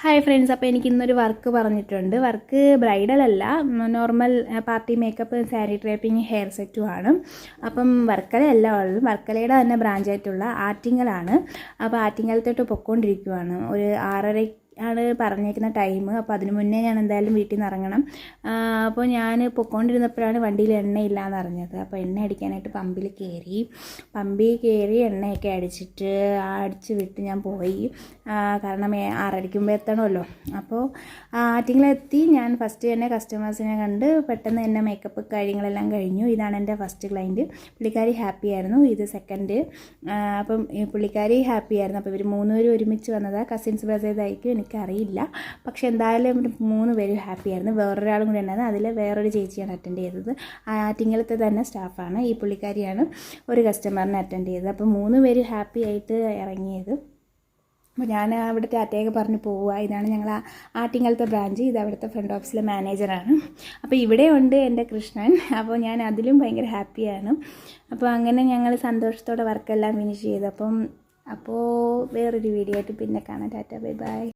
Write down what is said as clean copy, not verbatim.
Hi friends, അപ്പോൾ എനിക്ക് ഇന്നൊരു വർക്ക് പറഞ്ഞിട്ടുണ്ട്. വർക്ക് ബ്രൈഡൽ അല്ല, normal party makeup, sari draping, hair സെറ്റുമാണ്. അപ്പം വർക്കലയല്ല ഉള്ളത്, വർക്കലയുടെ തന്നെ ബ്രാഞ്ചായിട്ടുള്ള ആറ്റിങ്ങലാണ്. അപ്പോൾ ആറ്റിങ്ങലത്തോട്ട് പൊയ്ക്കൊണ്ടിരിക്കുവാണ്. ഒരു 6:30 ആണ് പറഞ്ഞേക്കുന്ന ടൈം. അപ്പോൾ അതിന് മുന്നേ ഞാൻ എന്തായാലും വീട്ടിൽ നിന്ന് ഇറങ്ങണം. അപ്പോൾ ഞാൻ പൊയ്ക്കൊണ്ടിരുന്നപ്പോഴാണ് വണ്ടിയിൽ എണ്ണയില്ലാന്ന് അറിഞ്ഞത്. അപ്പോൾ എണ്ണ അടിക്കാനായിട്ട് പമ്പിൽ കയറി എണ്ണയൊക്കെ അടിച്ച് വിട്ട് ഞാൻ പോയി. കാരണം 6:30 മുമ്പ് എത്തണമല്ലോ. അപ്പോൾ ആറ്റിങ്ങിലെത്തി. ഞാൻ ഫസ്റ്റ് തന്നെ കസ്റ്റമേഴ്സിനെ കണ്ട് പെട്ടെന്ന് തന്നെ മേക്കപ്പ് കാര്യങ്ങളെല്ലാം കഴിഞ്ഞു. ഇതാണ് എൻ്റെ ഫസ്റ്റ് ക്ലയൻറ്റ്. പുള്ളിക്കാരി ഹാപ്പി ആയിരുന്നു. ഇത് സെക്കൻഡ്. അപ്പം ഈ പുള്ളിക്കാരി ഹാപ്പി ആയിരുന്നു. അപ്പോൾ ഇവർ 3 പേരും ഒരുമിച്ച് വന്നതാണ്. കസിൻസ് ബ്രദേഴ്സായിരിക്കും, എനിക്കറിയില്ല. പക്ഷെ എന്തായാലും 3 പേരും ഹാപ്പി ആയിരുന്നു. വേറൊരാളും കൂടി ഉണ്ടായിരുന്നു. അതിൽ വേറൊരു ചേച്ചിയാണ് അറ്റൻഡ് ചെയ്തത്. ആറ്റിങ്ങലത്തെ തന്നെ സ്റ്റാഫാണ്. ഈ പുള്ളിക്കാരിയാണ് ഒരു കസ്റ്റമറിനെ അറ്റൻഡ് ചെയ്തത്. അപ്പോൾ 3 പേര് ഹാപ്പി ആയിട്ട് ഇറങ്ങിയത്. അപ്പോൾ ഞാൻ അവിടെ ടാറ്റയൊക്കെ പറഞ്ഞ് പോവുക. ഇതാണ് ഞങ്ങൾ ആറ്റിങ്ങലത്തെ ബ്രാഞ്ച്. ഇത് അവിടുത്തെ ഫ്രണ്ട് ഓഫീസിലെ മാനേജറാണ്. അപ്പോൾ ഇവിടെ ഉണ്ട് എൻ്റെ കൃഷ്ണൻ. അപ്പോൾ ഞാൻ അതിലും ഭയങ്കര ഹാപ്പിയാണ്. അപ്പോൾ അങ്ങനെ ഞങ്ങൾ സന്തോഷത്തോടെ വർക്കെല്ലാം ഫിനിഷ് ചെയ്തു. അപ്പോൾ വേറൊരു വീഡിയോ ആയിട്ട് പിന്നെ കാണാം. Tata, bye bye.